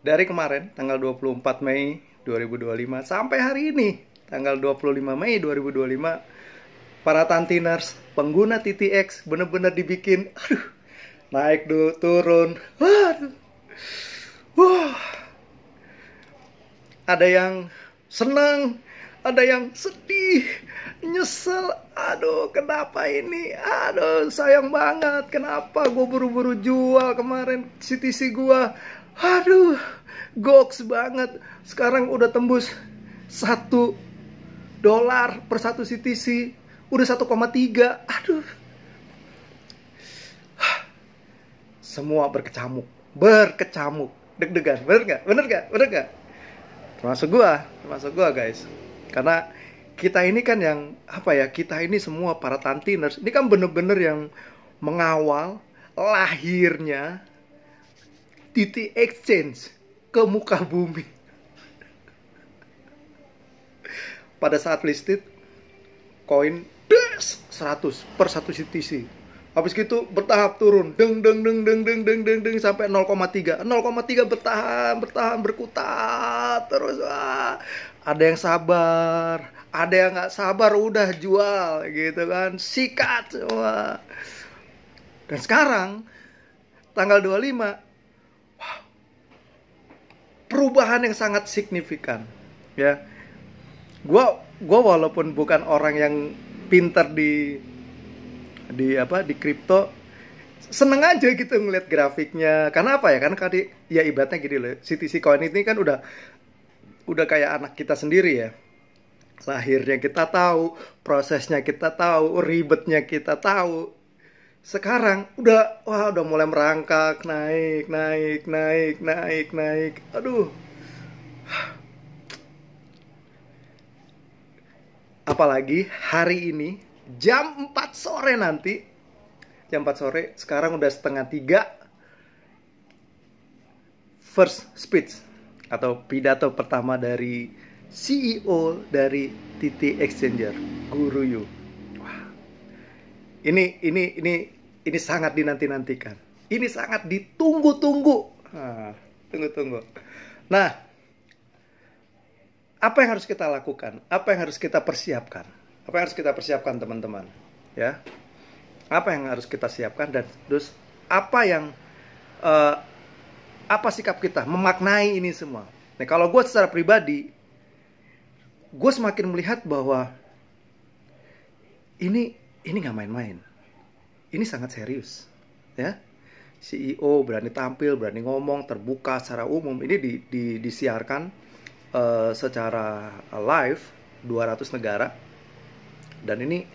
Dari kemarin tanggal 24 Mei 2025 sampai hari ini tanggal 25 Mei 2025, para Tantiners pengguna TTX bener-bener dibikin naik turun. Ada yang senang, ada yang sedih, nyesel. Aduh, kenapa ini? Aduh, sayang banget. Kenapa gue buru-buru jual kemarin CTC gue? Aduh, goks banget. Sekarang udah tembus $1 per satu CTC. Udah 1,3. Aduh. Semua berkecamuk. Deg-degan. Bener gak? Termasuk gua guys. Karena kita ini kan yang kita ini semua para Tantiners ini kan bener-bener yang mengawal lahirnya TT Exchange ke muka bumi. Pada saat listed, koin 100 per satu CTC. Habis gitu bertahap turun, deng sampai 0,3 bertahan berkutat terus. Ada yang sabar, ada yang nggak sabar udah jual gitu kan, sikat semua. Dan sekarang tanggal 25, perubahan yang sangat signifikan ya. Gua walaupun bukan orang yang pintar di kripto, seneng aja gitu ngeliat grafiknya. Karena apa ya? Karena ya ibaratnya gini loh, CTC coin ini kan udah kayak anak kita sendiri ya. Lahirnya kita tahu, prosesnya kita tahu, ribetnya kita tahu. Sekarang udah mulai merangkak, naik. Aduh. Apalagi hari ini jam 4 sore nanti. Jam 4 sore, sekarang udah 2:30. First speech atau pidato pertama dari CEO dari TT Exchanger, Guru Yu. Wah. Ini sangat dinanti-nantikan. Ini sangat ditunggu-tunggu. Tunggu. Nah, apa yang harus kita lakukan? Apa yang harus kita persiapkan? Apa yang harus kita persiapkan, teman-teman? Ya, apa yang harus kita siapkan, dan terus apa sikap kita memaknai ini semua? Nah, kalau gue secara pribadi, gue semakin melihat bahwa ini nggak main-main. Ini sangat serius, ya. CEO berani tampil, berani ngomong terbuka secara umum. Ini disiarkan secara live 200 negara. Dan ini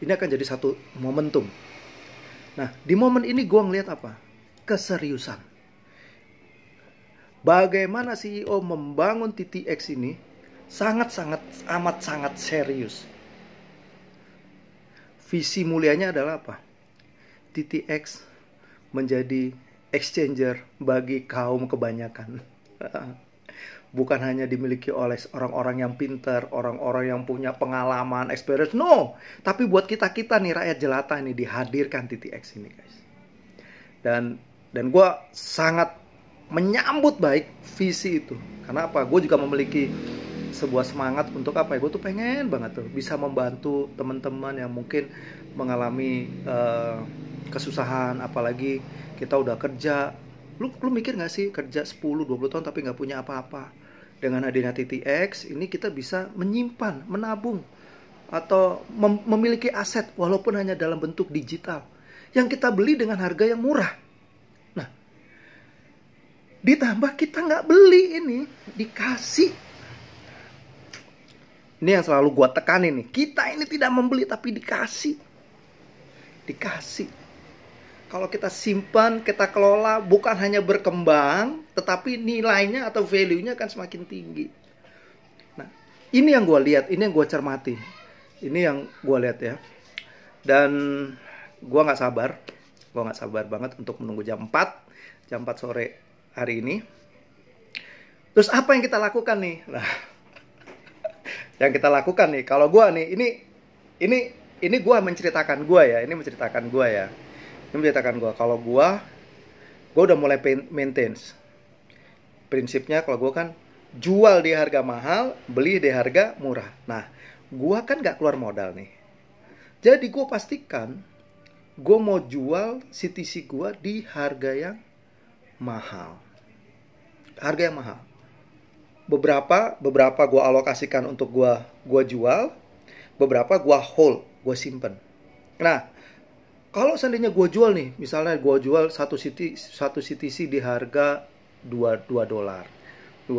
akan jadi satu momentum. Nah, di momen ini gue ngeliat apa? Keseriusan. Bagaimana CEO membangun TTX ini amat sangat serius. Visi mulianya adalah apa? TTX menjadi exchanger bagi kaum kebanyakan. Bukan hanya dimiliki oleh orang-orang yang pintar, orang-orang yang punya pengalaman, experience. No, tapi buat kita nih rakyat jelata ini dihadirkan TTX ini, guys. Dan gue sangat menyambut baik visi itu. Karena apa? Gue juga memiliki sebuah semangat untuk apa ya? Gue tuh pengen banget tuh bisa membantu teman-teman yang mungkin mengalami kesusahan, apalagi kita udah kerja. Lu mikir gak sih kerja 10-20 tahun tapi gak punya apa-apa? Dengan adanya TTX ini kita bisa menyimpan, menabung, atau memiliki aset walaupun hanya dalam bentuk digital yang kita beli dengan harga yang murah. Nah, ditambah kita gak beli ini, dikasih. Ini yang selalu gua tekanin nih, kita ini tidak membeli tapi dikasih. Kalau kita simpan, kita kelola, bukan hanya berkembang, tetapi nilainya atau value-nya akan semakin tinggi. Nah, ini yang gue lihat, ini yang gue cermati. Ini yang gue lihat ya. Dan gue gak sabar banget untuk menunggu jam 4 sore hari ini. Terus apa yang kita lakukan nih? Nah, yang kita lakukan nih, kalau gue nih, ini gue menceritakan gue ya. Ini menceritakan gue. Kalau gue udah mulai maintenance. Prinsipnya kalau gue kan jual di harga mahal, beli di harga murah. Nah, gue kan nggak keluar modal nih. Jadi gue pastikan gue mau jual CTC gue di harga yang mahal. Harga yang mahal. Beberapa gue alokasikan untuk gue jual, beberapa gue hold, gue simpen. Nah, kalau seandainya gue jual nih, misalnya gue jual satu CTC di harga $2, dua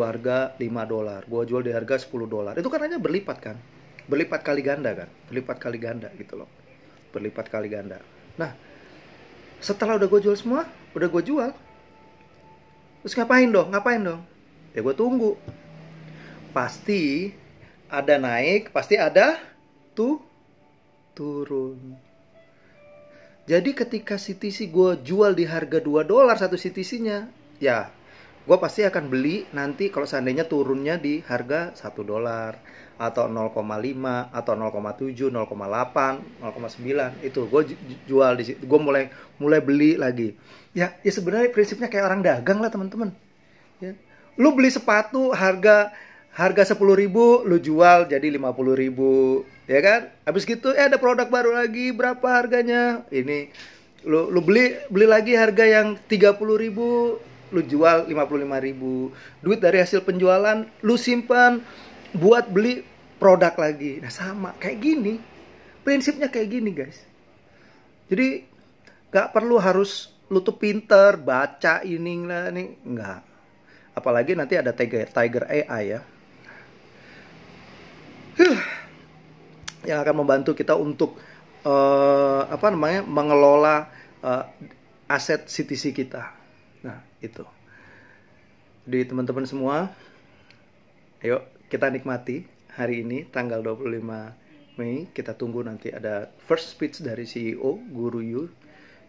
harga $5, gue jual di harga $10. Itu kan hanya berlipat kan, berlipat kali ganda kan, berlipat kali ganda gitu loh, berlipat kali ganda. Nah, setelah udah gue jual semua, udah gue jual, terus ngapain dong? Ya gue tunggu. Pasti ada naik, pasti ada turun. Jadi ketika CTC gue jual di harga $2 satu CTC-nya, ya gue pasti akan beli nanti kalau seandainya turunnya di harga $1 atau 0,5 atau 0,7, 0,8, 0,9 itu gue jual di situ. Gue mulai beli lagi. Ya sebenarnya prinsipnya kayak orang dagang lah teman-teman. Ya. Lu beli sepatu harga 10.000, lu jual jadi 50.000. Ya kan? Habis gitu ada produk baru lagi, berapa harganya? Ini lu beli lagi harga yang 30.000, lu jual 55.000. Duit dari hasil penjualan lu simpan buat beli produk lagi. Nah, sama kayak gini. Prinsipnya kayak gini, guys. Jadi gak perlu harus lu tuh pinter baca ini lah nih, enggak. Apalagi nanti ada Tiger AI ya. Yang akan membantu kita untuk mengelola aset CTC kita. Nah, itu. Jadi teman-teman semua, ayo kita nikmati hari ini tanggal 25 Mei. Kita tunggu nanti ada first speech dari CEO Guru Yu,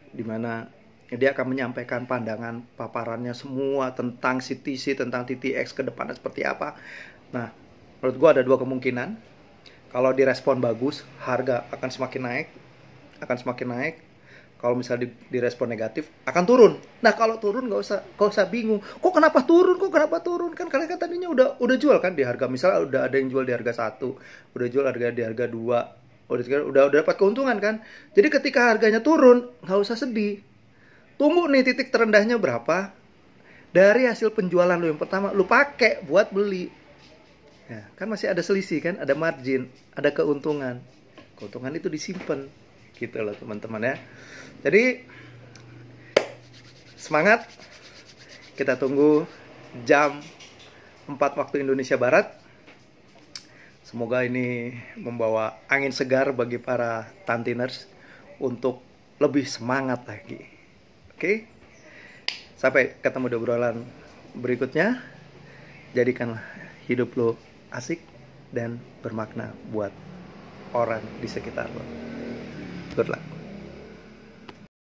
di mana dia akan menyampaikan pandangan paparannya semua tentang CTC, tentang TTX ke depannya seperti apa. Nah, menurut gua ada dua kemungkinan. Kalau direspon bagus, harga akan semakin naik. Kalau misalnya direspon negatif, akan turun. Nah, kalau turun nggak usah bingung. Kok kenapa turun? Kan kalian kan tadinya udah jual kan di harga, misalnya udah ada yang jual di harga 1, udah jual di harga 2, udah dapat keuntungan kan. Jadi ketika harganya turun, nggak usah sedih. Tunggu nih titik terendahnya berapa. Dari hasil penjualan lu yang pertama, lu pakai buat beli. Ya, kan masih ada selisih kan, ada margin, ada keuntungan. Keuntungan itu disimpan. Gitu loh teman-teman ya. Jadi semangat. Kita tunggu jam 4 waktu Indonesia Barat. Semoga ini membawa angin segar bagi para tantiners untuk lebih semangat lagi. Oke? Sampai ketemu di obrolan berikutnya. Jadikanlah hidup lo asik dan bermakna buat orang di sekitar lo. Good luck.